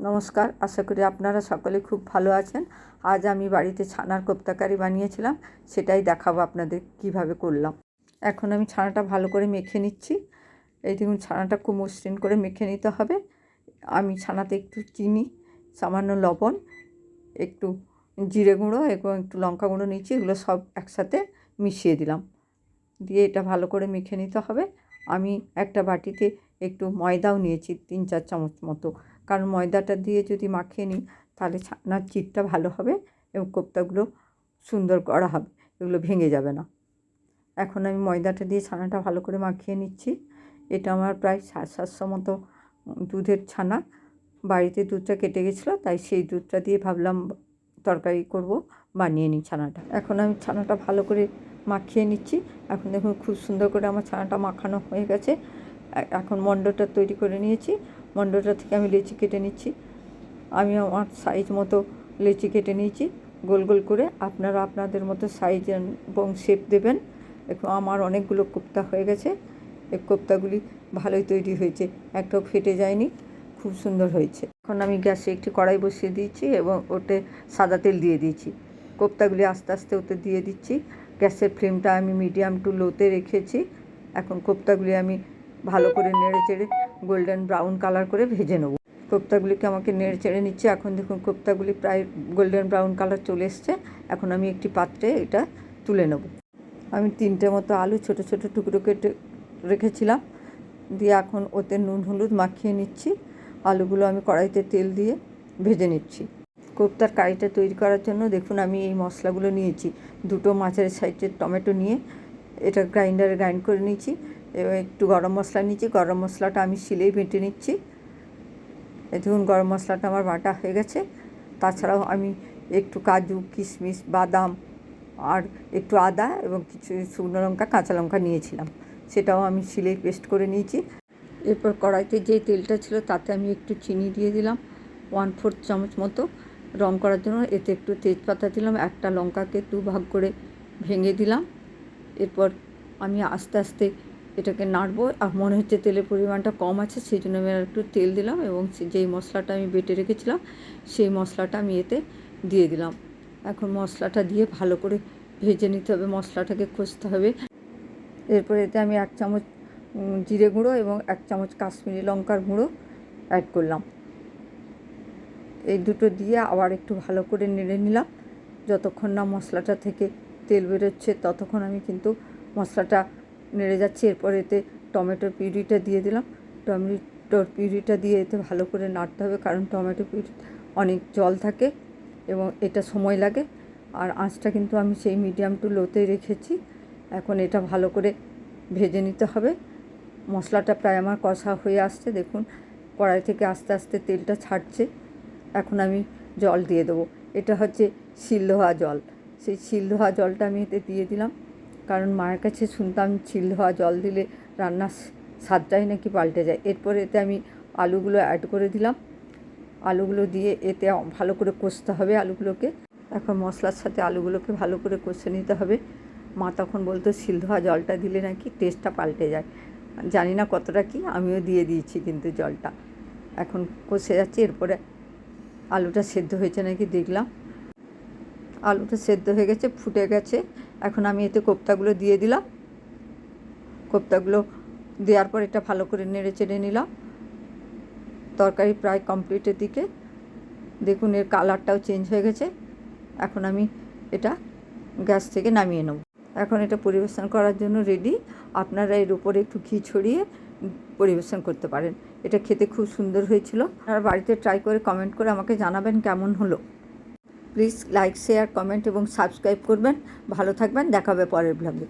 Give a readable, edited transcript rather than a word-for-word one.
নমস্কার, আশা করি আপনারা সকলে খুব ভালো আছেন। আজ আমি বাড়িতে ছানার কোপ্তা কারি বানিয়েছিলাম, সেটাই দেখাবো আপনাদের কিভাবে করলাম। এখন আমি ছানাটা ভালো করে মেখে নিচ্ছি। এই দেখুন, ছানাটা খুব মসৃণ করে মেখে নিতে হবে। আমি ছানাতে একটু চিনি, সামান্য লবণ, একটু জিরে গুঁড়ো এবং একটু লঙ্কা গুঁড়ো নিচ্ছি, এগুলো সব একসাথে মিশিয়ে দিলাম। দিয়ে এটা ভালো করে মেখে নিতে হবে। আমি একটা বাটিতে একটু ময়দাও নিয়েছি, 3-4 চামচ মতো, কারণ ময়দাটা দিয়ে যদি মাখিয়ে নিই তাহলে ছানার চিটটা ভালো হবে এবং কোপ্তাগুলো সুন্দর করা হবে, এগুলো ভেঙে যাবে না। এখন আমি ময়দাটা দিয়ে ছানাটা ভালো করে মাখিয়ে নিচ্ছি। এটা আমার প্রায় 700 মতো দুধের ছানা। বাড়িতে দুধটা কেটে গেছিলো, তাই সেই দুধটা দিয়ে ভাবলাম তরকারি করব, বানিয়ে নিই ছানাটা। এখন আমি ছানাটা ভালো করে মাখিয়ে নিচ্ছি। এখন দেখুন খুব সুন্দর করে আমার ছানাটা মাখানো হয়ে গেছে। এখন মণ্ডটা তৈরি করে নিয়েছি। মণ্ডটা থেকে আমি লেচি কেটে নিচ্ছি। আমি আমার সাইজ মতো লেচি কেটে নিয়েছি গোল গোল করে। আপনারা আপনাদের মতো সাইজ এবং শেপ দেবেন। এখন আমার অনেকগুলো কোপ্তা হয়ে গেছে। এই কোপ্তাগুলি ভালোই তৈরি হয়েছে, একটাও ফেটে যায়নি, খুব সুন্দর হয়েছে। এখন আমি গ্যাসে একটি কড়াই বসিয়ে দিয়েছি এবং ওতে সাদা তেল দিয়ে দিয়েছি। কোপ্তাগুলি আস্তে আস্তে ওতে দিয়ে দিচ্ছি। গ্যাসের ফ্লেমটা আমি মিডিয়াম টু লোতে রেখেছি। এখন কোপ্তাগুলি আমি ভালো করে নেড়ে চেড়ে গোল্ডেন ব্রাউন কালার করে ভেজে নেব। কোপ্তাগুলিকে আমাকে নেড়ে চেড়ে নিচ্ছে। এখন দেখুন কোপ্তাগুলি প্রায় গোল্ডেন ব্রাউন কালার চলে এসছে। এখন আমি একটি পাত্রে এটা তুলে নেব। আমি 3টে মতো আলু ছোট ছোট টুকরো কেটে রেখেছিলাম, দিয়ে এখন ওতে নুন হলুদ মাখিয়ে নিচ্ছি। আলুগুলো আমি কড়াইতে তেল দিয়ে ভেজে নিচ্ছি। কোপ্তার কারিটা তৈরি করার জন্য দেখুন আমি এই মশলাগুলো নিয়েছি। 2টো মাঝারি সাইজের টমেটো নিয়ে এটা গ্রাইন্ডারে গ্রাইন্ড করে নিয়েছি এবং একটু গরম মশলা নিয়েছি। গরম মশলাটা আমি শিলেই বেটে নিচ্ছি। এই দেখুন গরম মশলাটা আমার বাটা হয়ে গেছে। তাছাড়াও আমি একটু কাজু, কিশমিশ, বাদাম আর একটু আদা এবং কিছু শুকনো লঙ্কা, কাঁচা লঙ্কা নিয়েছিলাম, সেটাও আমি শিলেই পেস্ট করে নিয়েছি। এরপর কড়াইতে যে তেলটা ছিল তাতে আমি একটু চিনি দিয়ে দিলাম, 1/4 চামচ মতো রং করার জন্য। এতে একটু তেজপাতা দিলাম, একটা লঙ্কাকে 2 ভাগ করে ভেঙে দিলাম। এরপর আমি আস্তে আস্তে এটাকে নাড়বো। আর মনে হচ্ছে তেলের পরিমাণটা কম আছে, সেই জন্য আমি আর একটু তেল দিলাম এবং যেই মশলাটা আমি বেটে রেখেছিলাম সেই মশলাটা আমি এতে দিয়ে দিলাম। এখন মশলাটা দিয়ে ভালো করে ভেজে নিতে হবে, মশলাটাকে কষতে হবে। এরপর এতে আমি 1 চামচ জিরে গুঁড়ো এবং 1 চামচ কাশ্মীরি লঙ্কার গুঁড়ো অ্যাড করলাম। এই দুটো দিয়ে আবার একটু ভালো করে নেড়ে নিলাম। যতক্ষণ না মশলাটা থেকে তেল বেরোচ্ছে ততক্ষণ আমি কিন্তু মশলাটা নেড়ে যাচ্ছি। এরপর এতে টমেটোর পিউরিটা দিয়ে দিলাম। টমেটোর পিউরিটা দিয়ে এতে ভালো করে নাড়তে হবে, কারণ টমেটো পিউরি অনেক জল থাকে এবং এটা সময় লাগে। আর আঁচটা কিন্তু আমি সেই মিডিয়াম টু লোতেই রেখেছি। এখন এটা ভালো করে ভেজে নিতে হবে। মশলাটা প্রায় আমার কষা হয়ে আসছে, দেখুন কড়াই থেকে আস্তে আস্তে তেলটা ছাড়ছে। এখন আমি জল দিয়ে দেবো। এটা হচ্ছে শিল ধোয়া জল। সেই শিল ধোয়া জলটা আমি এতে দিয়ে দিলাম, কারণ মায়ের কাছে শুনতাম শিল ধোয়া জল দিলে রান্নার স্বাদটাই নাকি পাল্টে যায়। এরপর এতে আমি আলুগুলো অ্যাড করে দিলাম। আলুগুলো দিয়ে এতে ভালো করে কষতে হবে আলুগুলোকে। এখন মশলার সাথে আলুগুলোকে ভালো করে কষে নিতে হবে। মা তখন বলতো শিল ধোয়া জলটা দিলে নাকি টেস্টটা পাল্টে যায়। জানি না কতটা কি, আমিও দিয়ে দিয়েছি কিন্তু জলটা। এখন কষে যাচ্ছে। এরপরে আলুটা সেদ্ধ হয়েছে নাকি দেখলাম। আলুটা সেদ্ধ হয়ে গেছে, ফুটে গেছে। এখন আমি এতে কোপ্তাগুলো দিয়ে দিলাম। কোপ্তাগুলো দেওয়ার পর এটা ভালো করে নেড়ে চেড়ে নিলাম। তরকারি প্রায় কমপ্লিটের দিকে। দেখুন এর কালারটাও চেঞ্জ হয়ে গেছে। এখন আমি এটা গ্যাস থেকে নামিয়ে নেব। এখন এটা পরিবেশন করার জন্য রেডি। আপনারা এর উপরে একটু ঘি ছড়িয়ে পরিবেশন করতে পারেন। এটা খেতে খুব সুন্দর হয়েছিল। আপনারা বাড়িতে ট্রাই করে কমেন্ট করে আমাকে জানাবেন কেমন হলো। প্লিজ লাইক, শেয়ার, কমেন্ট এবং সাবস্ক্রাইব করবেন। ভালো থাকবেন, দেখা হবে পরের ব্লগে।